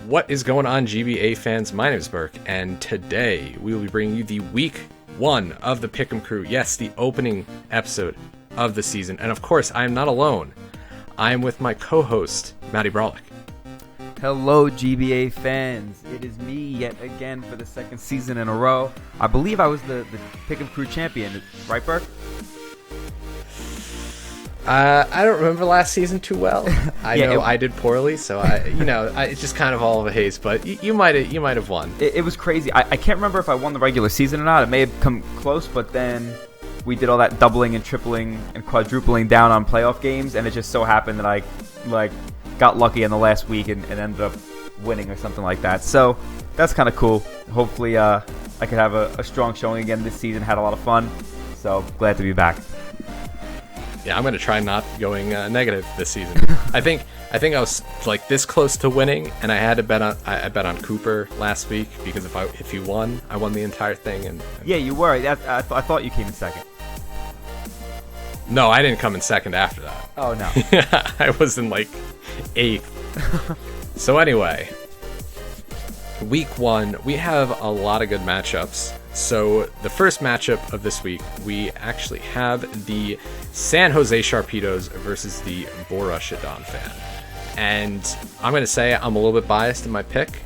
What is going on, GBA fans? My name is Berk, and today we will be bringing you the week 1 of the Pick'em Crew. Yes, the opening episode of the season. And of course, I am not alone. I am with my co-host, Matty Brawlick. Hello, GBA fans. It is me yet again for the second season in a row. I believe I was the Pick'em Crew champion, right, Berk? I don't remember last season too well. I did poorly, so it's just kind of all of a haze. But you might have won. It was crazy. I can't remember if I won the regular season or not. It may have come close, but then we did all that doubling and tripling and quadrupling down on playoff games, and it just so happened that I got lucky in the last week and ended up winning or something like that. So that's kind of cool. Hopefully, I could have a strong showing again this season. Had a lot of fun. So glad to be back. Yeah, I'm gonna try not going negative this season. I think I was like this close to winning, and I had to bet on Cooper last week because if he won, I won the entire thing. And yeah, you were. I thought you came in second. No, I didn't come in second after that. Oh no. I was in like 8th. So anyway, week 1, we have a lot of good matchups. So the first matchup of this week, we actually have the San Jose Sharpedos versus the Borussia Fan. And I'm going to say I'm a little bit biased in my pick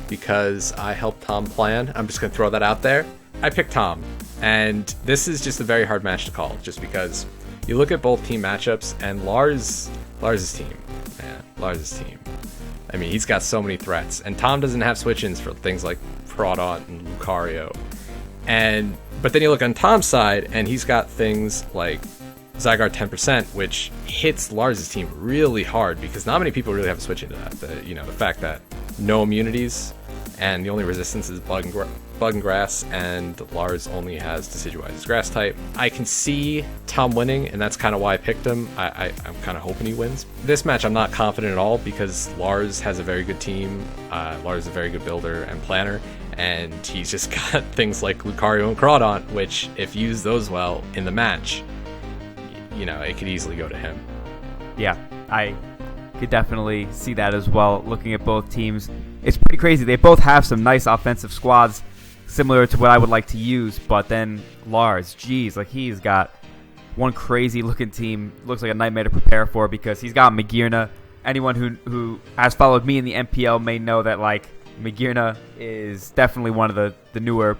because I helped Tom plan. I'm just going to throw that out there. I picked Tom. And this is just a very hard match to call just because you look at both team matchups and Lars's team. Man, Lars's team. I mean, he's got so many threats. And Tom doesn't have switch-ins for things like Prodot and Lucario. But then you look on Tom's side, and he's got things like Zygarde 10%, which hits Lars's team really hard because not many people really have a switch into that. The fact that no immunities and the only resistance is bug and grass, and Lars only has Decidueye as grass type. I can see Tom winning, and that's kind of why I picked him. I'm kind of hoping he wins. This match I'm not confident at all because Lars has a very good team. Lars is a very good builder and planner, and he's just got things like Lucario and Crawdaunt, which if used those well in the match, it could easily go to him. Yeah, I could definitely see that as well. Looking at both teams, it's pretty crazy. They both have some nice offensive squads, similar to what I would like to use. But then Lars, he's got one crazy looking team. Looks like a nightmare to prepare for because he's got Magearna. Anyone who has followed me in the MPL may know that Magearna is definitely one of the newer,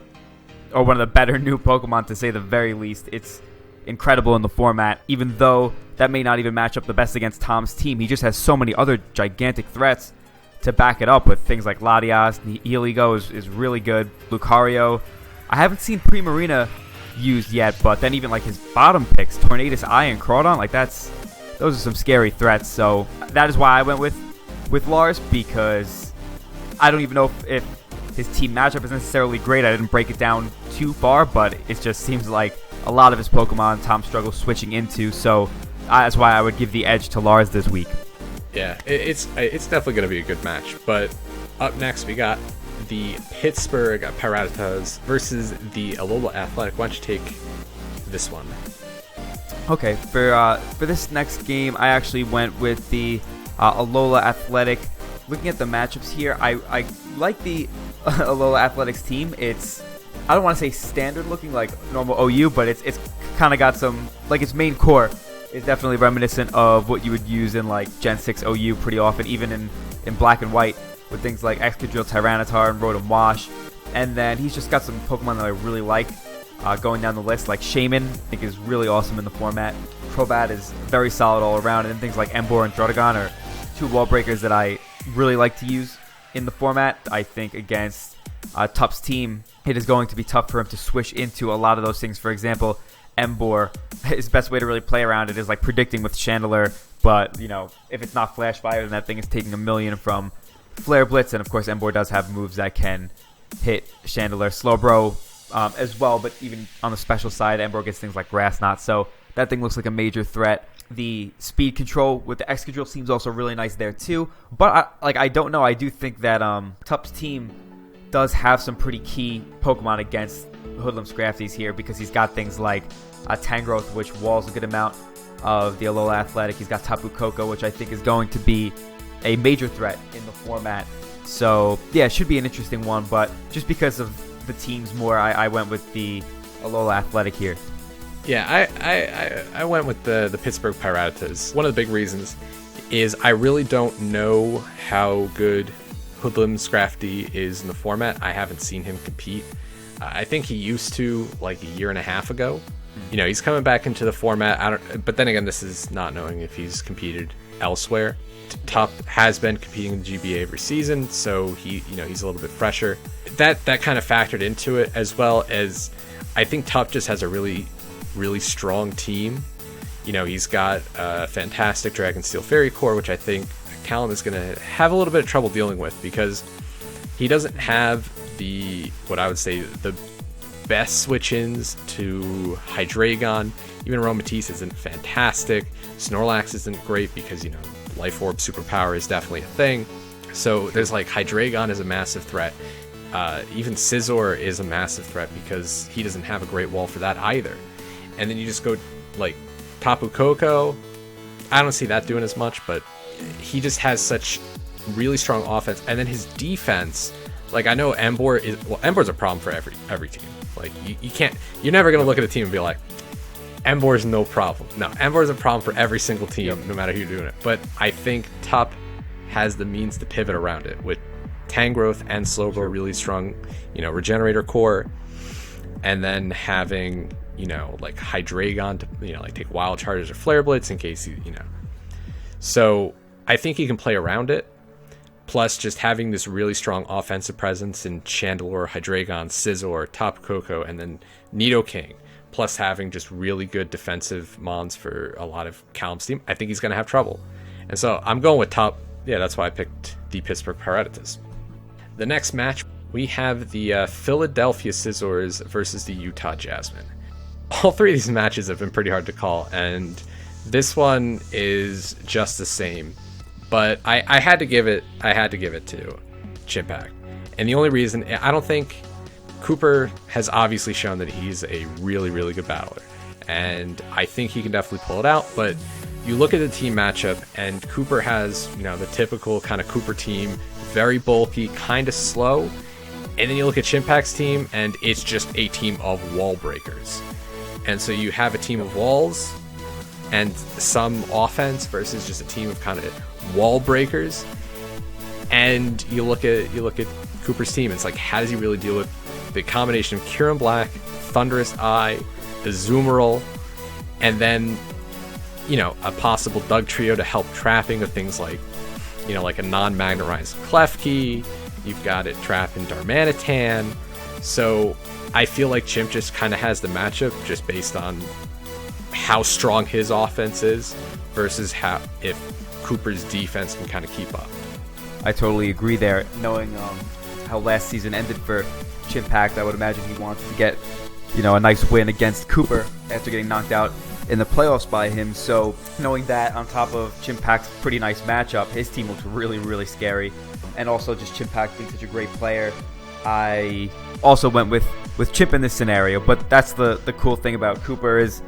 or one of the better new Pokemon, to say the very least. It's incredible in the format, even though that may not even match up the best against Tom's team. He just has so many other gigantic threats to back it up with things like Latias. Heligo is really good. Lucario, I haven't seen Primarina used yet, but then even his bottom picks, Tornadus Eye and Crawdon, those are some scary threats. So that is why I went with Lars, because I don't even know if his team matchup is necessarily great. I didn't break it down too far, but it just seems like a lot of his Pokemon Tom struggles switching into. So that's why I would give the edge to Lars this week. Yeah, it's definitely going to be a good match. But up next, we got the Pittsburgh Piratas versus the Alola Athletic. Why don't you take this one? Okay, for this next game, I actually went with the Alola Athletic. Looking at the matchups here, I like the Alola Athletics team. I don't want to say standard looking like normal OU, but it's kind of got some, its main core is definitely reminiscent of what you would use in Gen 6 OU pretty often, even in black and white, with things like Excadrill, Tyranitar, and Rotom Wash. And then he's just got some Pokemon that I really like going down the list, like Shaman, I think is really awesome in the format. Crobat is very solid all around, and then things like Emboar and Druddigon are two wall breakers that I really like to use in the format. I think against Tup's team, it is going to be tough for him to switch into a lot of those things. For example, Emboar, his best way to really play around it is predicting with Chandelure, but if it's not Flash Fire, then that thing is taking 1,000,000 from Flare Blitz, and of course Emboar does have moves that can hit Chandelure. Slowbro as well, but even on the special side, Emboar gets things like Grass Knot, so that thing looks like a major threat. The speed control with the Excadrill seems also really nice there too, but I don't know. I do think that Tup's team does have some pretty key Pokemon against Hoodlum Scrafties here, because he's got things like Tangrowth, which walls a good amount of the Alola Athletic. He's got Tapu Koko, which I think is going to be a major threat in the format. So yeah, it should be an interesting one, but just because of the teams more, I went with the Alola Athletic here. Yeah, I went with the Pittsburgh Piratas. One of the big reasons is I really don't know how good Hoodlum Scrafty is in the format. I haven't seen him compete. I think he used to like a year and a half ago. You know, he's coming back into the format. But then again, this is not knowing if he's competed elsewhere. Top has been competing in the GBA every season, so he's a little bit fresher. That kind of factored into it, as well as I think Top just has a really, really strong team. You know, he's got a fantastic Dragonsteel Fairy Core, which I think Callum is going to have a little bit of trouble dealing with, because he doesn't have what I would say the best switch-ins to Hydreigon. Even Aromatisse isn't fantastic. Snorlax isn't great because, you know, Life Orb superpower is definitely a thing. So there's like Hydreigon is a massive threat. Even Scizor is a massive threat because he doesn't have a great wall for that either. And then you just go like Tapu Koko. I don't see that doing as much, but he just has such really strong offense. And then his defense, like I know Embor's a problem for every team. Like you're never gonna look at a team and be like, Embor's no problem. No, Embor's a problem for every single team, no matter who you're doing it. But I think Top has the means to pivot around it with Tangrowth and Slowbro, really strong, you know, Regenerator core, and then having, you know, like Hydreigon to, you know, like take Wild Charges or Flare Blitz in case you know. So I think he can play around it. Plus, just having this really strong offensive presence in Chandelure, Hydreigon, Scizor, Tapu Koko, and then Nidoking. Plus having just really good defensive mons for a lot of Callum's team, I think he's going to have trouble. And so I'm going with Top. Yeah, that's why I picked the Pittsburgh Piratas. The next match, we have the Philadelphia Scizors versus the Utah Jasmine. All three of these matches have been pretty hard to call, and this one is just the same. But I had to give it to Chimpact. And the only reason, I don't think Cooper has obviously shown that he's a really, really good battler, and I think he can definitely pull it out. But you look at the team matchup, and Cooper has, you know, the typical kind of Cooper team, very bulky, kind of slow. And then you look at Chimpact's team, and it's just a team of wall breakers. And so you have a team of walls and some offense versus just a team of kind of wall breakers. And you look at Cooper's team, it's like, how does he really deal with the combination of Kyurem Black, Thunderous Eye, Azumarill, and then, you know, a possible Doug Trio to help trapping of things like, you know, like a non-Magnerized Klefki. You've got it trapping Darmanitan. So I feel like Chimp just kind of has the matchup just based on how strong his offense is versus if Cooper's defense can kind of keep up. I totally agree there. Knowing how last season ended for Chimpact, I would imagine he wants to get, you know, a nice win against Cooper after getting knocked out in the playoffs by him. So knowing that on top of Chimpact's pretty nice matchup, his team looks really, really scary. And also just Chimpact being such a great player, I also went with Chimp in this scenario. But that's the cool thing about Cooper is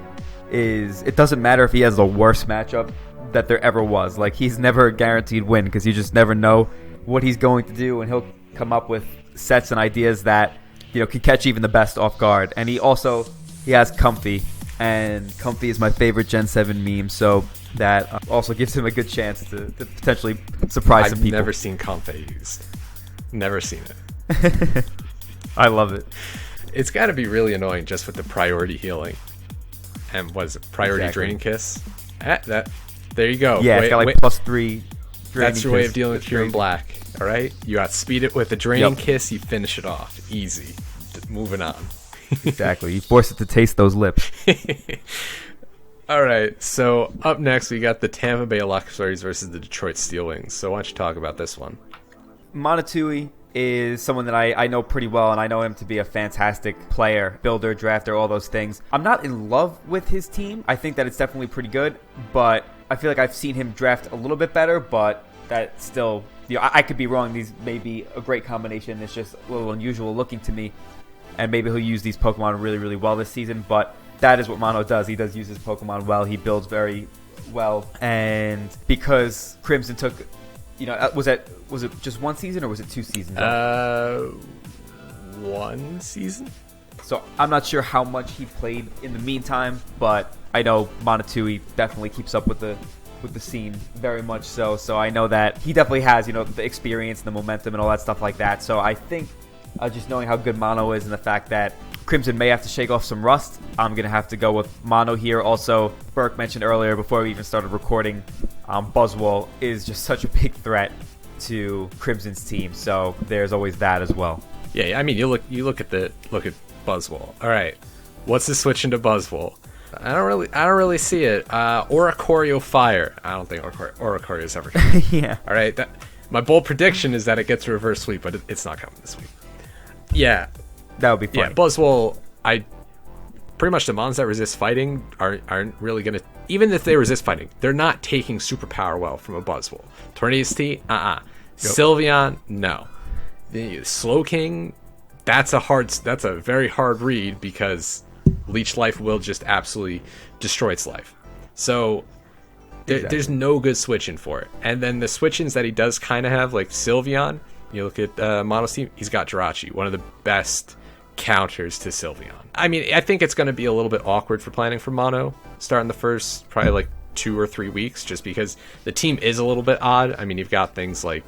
it doesn't matter if he has the worst matchup that there ever was. Like, he's never a guaranteed win because you just never know what he's going to do, and he'll come up with sets and ideas that, you know, can catch even the best off guard. And he has Comfy, and Comfy is my favorite Gen 7 meme, so that also gives him a good chance to potentially surprise some people. I've never seen Comfy used. Never seen it. I love it. It's got to be really annoying just with the priority healing. And what is it? Priority Draining Kiss? There you go. Yeah, it's got like +3. That's your way of dealing with Kyurem Black. All right? You outspeed it with a Draining Kiss, you finish it off. Easy. Moving on. Exactly. You force it to taste those lips. All right. So up next, we got the Tampa Bay Luxrays versus the Detroit Steel Wings. So why don't you talk about this one? Monotui is someone that I know pretty well, and I know him to be a fantastic player, builder, drafter, all those things. I'm not in love with his team. I think that it's definitely pretty good, but I feel like I've seen him draft a little bit better, but that still, you know, I could be wrong. These may be a great combination. It's just a little unusual looking to me, and maybe he'll use these Pokemon really, really well this season, but that is what Mono does. He does use his Pokemon well. He builds very well, and because Crimson took, was it just one season or was it 2 seasons? One season. So I'm not sure how much he played in the meantime, but I know Monotui definitely keeps up with the scene very much so. So I know that he definitely has, the experience, the momentum, and all that stuff like that. So I think just knowing how good Mono is and the fact that Crimson may have to shake off some rust, I'm going to have to go with Mono here. Also, Berk mentioned earlier before we even started recording, Buzzwole is just such a big threat to Crimson's team. So there's always that as well. Yeah, I mean, you look at Buzzwole. All right, what's the switch into Buzzwole? I don't really see it. Oricorio Fire. I don't think Oricorio's ever coming. Yeah. All right, my bold prediction is that it gets a reverse sweep, but it's not coming this week. Yeah, that would be funny. Yeah, Buzzwole. Pretty much the mons that resist fighting aren't really gonna. Even if they resist fighting, they're not taking superpower well from a Buzzwole. Tornadus T, Yep. Sylveon, no. The Slow King, that's a very hard read because Leech Life will just absolutely destroy its life. So there's no good switch-in for it. And then the switch-ins that he does kind of have, like Sylveon, you look at Mono's team, he's got Jirachi, one of the best counters to Sylveon. I mean, I think it's going to be a little bit awkward for planning for Mono starting the first probably like 2 or 3 weeks just because the team is a little bit odd. I mean, you've got things like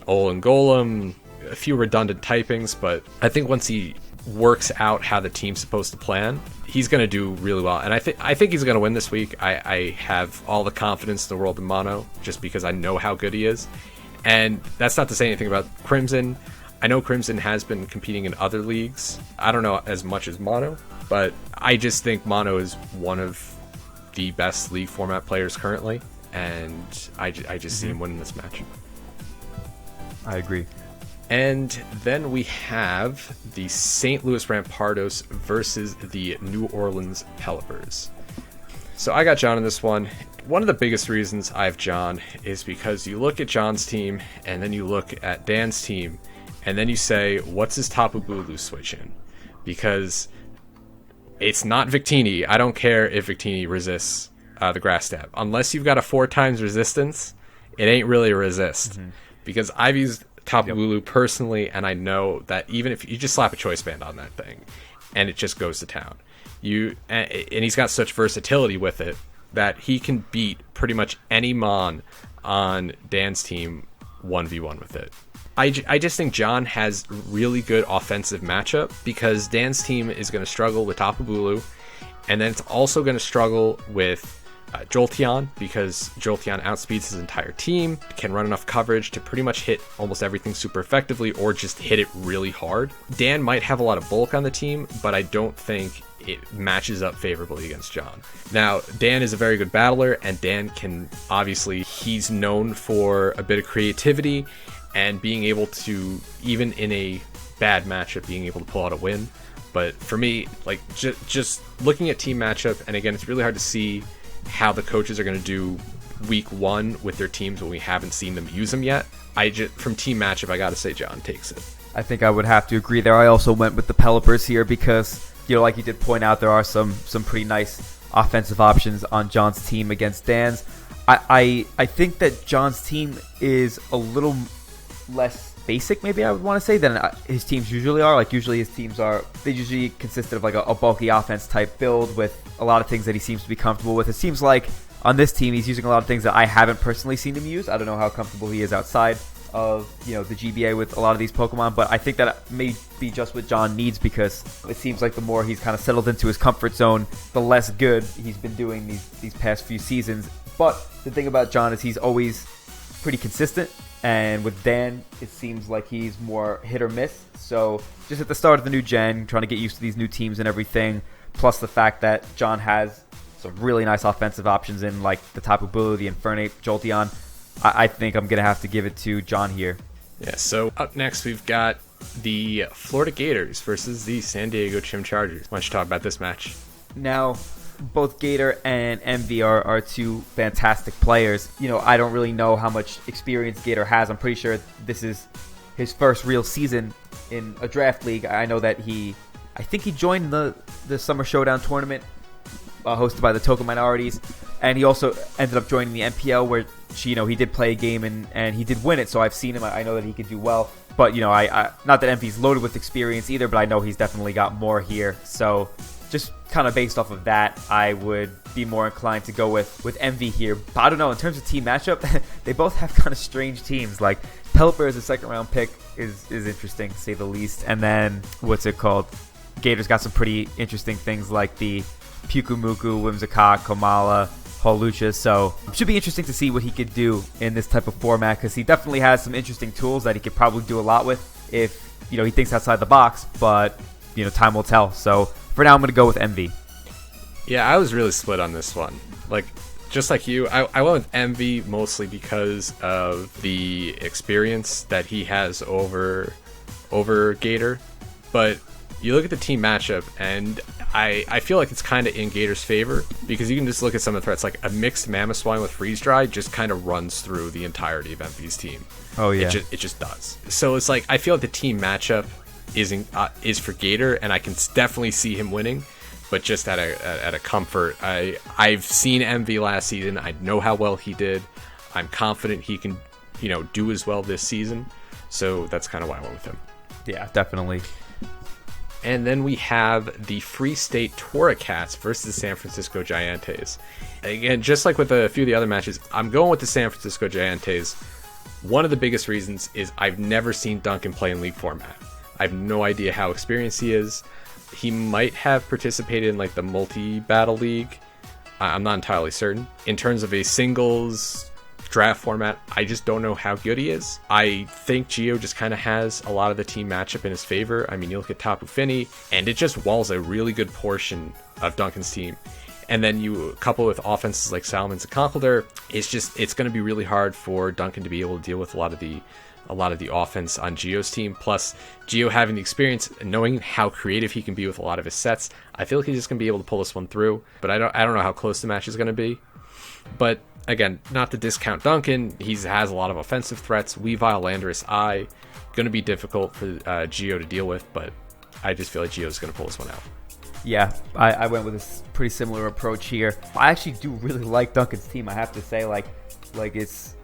Ol and Golem, a few redundant typings, but I think once he works out how the team's supposed to plan, he's going to do really well. And I think he's going to win this week. I have all the confidence in the world in Mono just because I know how good he is. And that's not to say anything about Crimson. I know Crimson has been competing in other leagues. I don't know as much as Mono, but I just think Mono is one of the best league format players currently, and I just see him winning this match. I agree. And then we have the St. Louis Rampardos versus the New Orleans Pelipers. So I got John in this one. One of the biggest reasons I have John is because you look at John's team, and then you look at Dan's team, and then you say, what's his Tapu Bulu switch in? Because it's not Victini. I don't care if Victini resists the Grass Stab. Unless you've got a 4 times resistance, it ain't really a resist. Mm-hmm. Because I've used Tapu Bulu personally, and I know that even if you just slap a choice band on that thing, and it just goes to town. And he's got such versatility with it that he can beat pretty much any Mon on Dan's team 1v1 with it. I just think John has really good offensive matchup because Dan's team is going to struggle with Tapu Bulu, and then it's also going to struggle with Jolteon because Jolteon outspeeds his entire team, can run enough coverage to pretty much hit almost everything super effectively or just hit it really hard. Dan might have a lot of bulk on the team, but I don't think it matches up favorably against John. Now, Dan is a very good battler, and Dan he's known for a bit of creativity and being able to, even in a bad matchup, being able to pull out a win. But for me, like just looking at team matchup, and again, it's really hard to see how the coaches are going to do week 1 with their teams when we haven't seen them use them yet. From team matchup, I got to say John takes it. I think I would have to agree there. I also went with the Pelipers here because, like you did point out, there are some pretty nice offensive options on John's team against Dan's. I think that John's team is a little less basic, maybe I would want to say, than his teams usually are. Like, usually his teams they usually consisted of like a bulky offense type build with a lot of things that he seems to be comfortable with. It seems like on this team he's using a lot of things that I haven't personally seen him use. I don't know how comfortable he is outside of the GBA with a lot of these Pokemon, but I think that may be just what John needs because it seems like the more he's kind of settled into his comfort zone, the less good he's been doing these past few seasons. But the thing about John is he's always pretty consistent. And with Dan, it seems like he's more hit or miss. So just at the start of the new gen, trying to get used to these new teams and everything, plus the fact that John has some really nice offensive options in like the Tapu Bulu, the Infernape, Jolteon, I think I'm going to have to give it to John here. Yeah, so up next we've got the Florida Gators versus the San Diego Chimchargers. Why don't you talk about this match? Now, both Gator and Envy are 2 fantastic players. I don't really know how much experience Gator has. I'm pretty sure this is his first real season in a draft league. I know that I think he joined the Summer Showdown tournament hosted by the Token Minorities, and he also ended up joining the MPL, where he did play a game and he did win it. So I've seen him. I know that he could do well. But I not that Envy's loaded with experience either, but I know he's definitely got more here. So just kind of based off of that, I would be more inclined to go with Envy here. But I don't know, in terms of team matchup, they both have kind of strange teams. Like Pelipper as a second round pick is interesting to say the least. And then what's it called? Gator's got some pretty interesting things like the Pukumuku, Whimsicott, Komala, Holucha. So it should be interesting to see what he could do in this type of format, because he definitely has some interesting tools that he could probably do a lot with if he thinks outside the box. But time will tell. So for now, I'm going to go with Envy. Yeah, I was really split on this one. Like, just like you, I went with Envy mostly because of the experience that he has over Gator. But you look at the team matchup, and I feel like it's kind of in Gator's favor, because you can just look at some of the threats. Like a mixed Mamoswine with Freeze Dry just kind of runs through the entirety of Envy's team. Oh yeah, it just does. So it's like I feel like the team matchup is for Gator, and I can definitely see him winning. But just at a comfort, I've seen Envy last season. I know how well he did. I'm confident he can do as well this season. So that's kind of why I went with him. Yeah, definitely. And then we have the Free State Toracats versus the San Francisco Giants. Again, just like with a few of the other matches, I'm going with the San Francisco Giants. One of the biggest reasons is I've never seen Duncan play in league format. I have no idea how experienced he is. He might have participated in like the multi-battle league. I'm not entirely certain. In terms of a singles draft format, I just don't know how good he is. I think Geo just kind of has a lot of the team matchup in his favor. I mean, you look at Tapu Fini, and it just walls a really good portion of Duncan's team. And then you couple with offenses like Salamence and Conkeldurr, it's going to be really hard for Duncan to be able to deal with a lot of the offense on Geo's team. Plus, Geo having the experience and knowing how creative he can be with a lot of his sets, I feel like he's just going to be able to pull this one through. But I don't know how close the match is going to be. But again, not to discount Duncan, he has a lot of offensive threats. Weavile, Landorus, going to be difficult for Geo to deal with, but I just feel like Geo's going to pull this one out. Yeah, I went with a pretty similar approach here. I actually do really like Duncan's team, I have to say. Like it's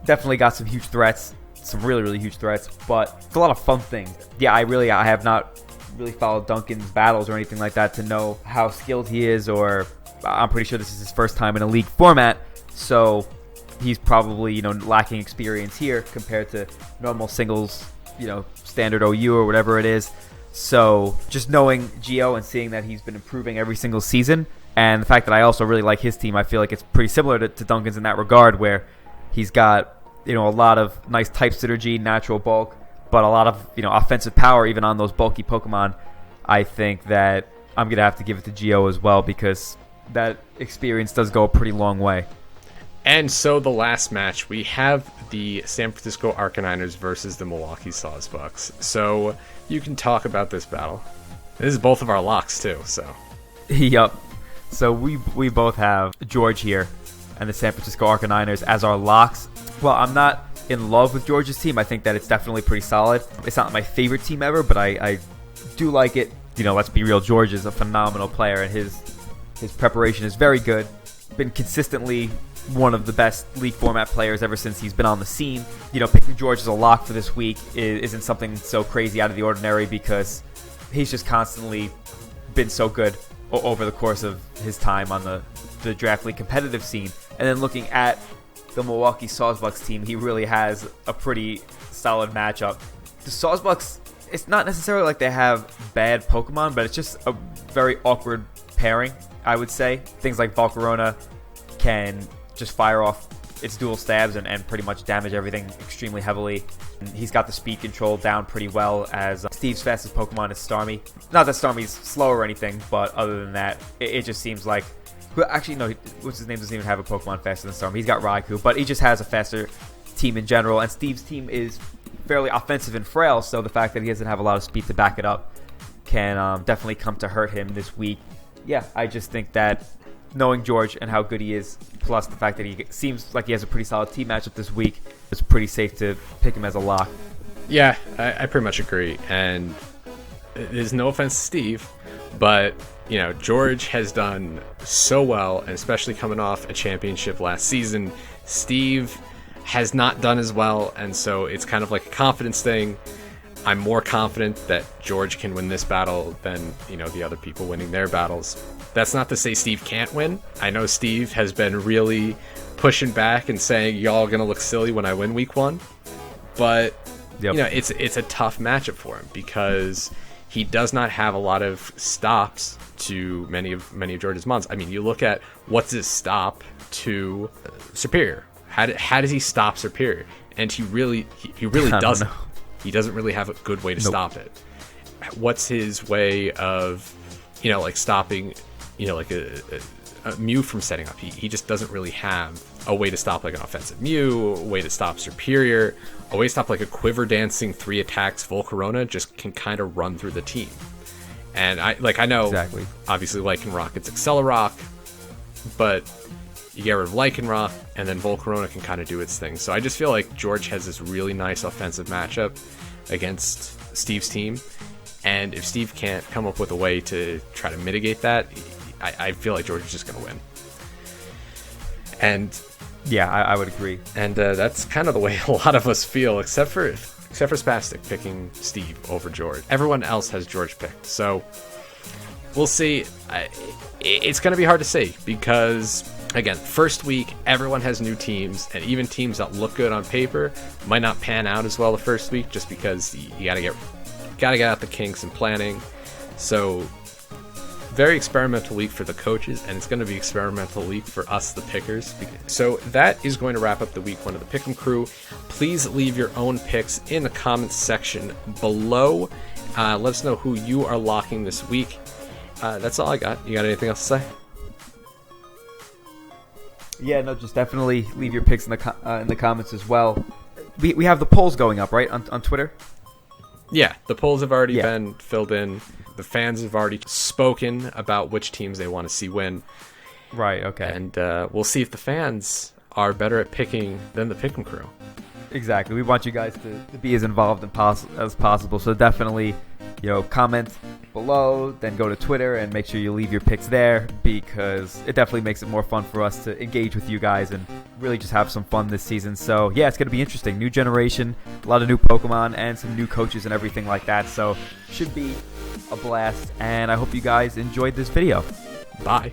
definitely got some huge threats, some really, really huge threats, but it's a lot of fun things. Yeah, I have not really followed Duncan's battles or anything like that to know how skilled he is, or I'm pretty sure this is his first time in a league format, so he's probably, lacking experience here compared to normal singles, standard OU or whatever it is. So just knowing Geo and seeing that he's been improving every single season, and the fact that I also really like his team, I feel like it's pretty similar to Duncan's in that regard, where he's got a lot of nice type synergy, natural bulk, but a lot of offensive power even on those bulky Pokemon. I think that I'm gonna have to give it to Geo as well, because that experience does go a pretty long way. And so the last match, we have the San Francisco Arcaniners versus the Milwaukee Sawsbucks. So you can talk about this battle. This is both of our locks too, so. Yup. So we both have George here and the San Francisco Arcaniners as our locks. Well, I'm not in love with George's team. I think that it's definitely pretty solid. It's not my favorite team ever, but I do like it. Let's be real, George is a phenomenal player, and his preparation is very good. Been consistently one of the best league format players ever since he's been on the scene. Picking George as a lock for this week isn't something so crazy out of the ordinary, because he's just constantly been so good over the course of his time on the draft league competitive scene. And then looking at the Milwaukee Sawsbucks team, he really has a pretty solid matchup. The Sawsbucks, it's not necessarily like they have bad Pokemon, but it's just a very awkward pairing, I would say. Things like Volcarona can just fire off its dual stabs and pretty much damage everything extremely heavily. And he's got the speed control down pretty well, as Steve's fastest Pokemon is Starmie. Not that Starmie's slow or anything, but other than that, it just seems like... Well, actually, no, what's his name doesn't even have a Pokemon faster than Starmie. He's got Raikou, but he just has a faster team in general. And Steve's team is fairly offensive and frail, so the fact that he doesn't have a lot of speed to back it up can definitely come to hurt him this week. Yeah, I just think that knowing George and how good he is, plus the fact that he seems like he has a pretty solid team matchup this week, it's pretty safe to pick him as a lock. Yeah, I pretty much agree. And there's no offense to Steve, But, you know, George has done so well, and especially coming off a championship last season. Steve has not done as well, and so it's kind of like a confidence thing. I'm more confident that George can win this battle than, you know, the other people winning their battles. That's not to say Steve can't win. I know Steve has been really pushing back and saying, y'all gonna look silly when I win week 1. But, you know, it's a tough matchup for him because he does not have a lot of stops to many of George's mons. I mean, you look at what's his stop to Superior. How does he stop Superior? And he really doesn't. He doesn't really have a good way to stop it. What's his way of, you know, like stopping, you know, like a Mew from setting up? He just doesn't really have a way to stop like an offensive Mew, a way to stop Superior, a way to stop like a quiver dancing 3 attacks Volcarona just can kind of run through the team. And I know exactly. Obviously Lycanroc, it's Accelerock, but you get rid of Lycanroc, and then Volcarona can kind of do its thing. So I just feel like George has this really nice offensive matchup against Steve's team. And if Steve can't come up with a way to try to mitigate that, I feel like George is just going to win. And yeah, I would agree. And that's kind of the way a lot of us feel, except for Spastic picking Steve over George. Everyone else has George picked. So we'll see. It's going to be hard to say because, again, first week, everyone has new teams, and even teams that look good on paper might not pan out as well the first week just because you got to get out the kinks and planning. So very experimental week for the coaches, and it's going to be experimental week for us, the pickers. So that is going to wrap up the week 1 of the Pick'em crew. Please leave your own picks in the comments section below. Let us know who you are locking this week. That's all I got. You got anything else to say? Yeah, no, just definitely leave your picks in the comments as well. We have the polls going up, right, on Twitter? Yeah, the polls have already been filled in. The fans have already spoken about which teams they want to see win. Right, okay. And we'll see if the fans are better at picking than the Pick'em crew. Exactly. We want you guys to be as involved as possible. So definitely, you know, comment below, then go to Twitter and make sure you leave your picks there because it definitely makes it more fun for us to engage with you guys and really just have some fun this season. So yeah, it's going to be interesting. New generation, a lot of new Pokemon and some new coaches and everything like that. So should be a blast. And I hope you guys enjoyed this video. Bye.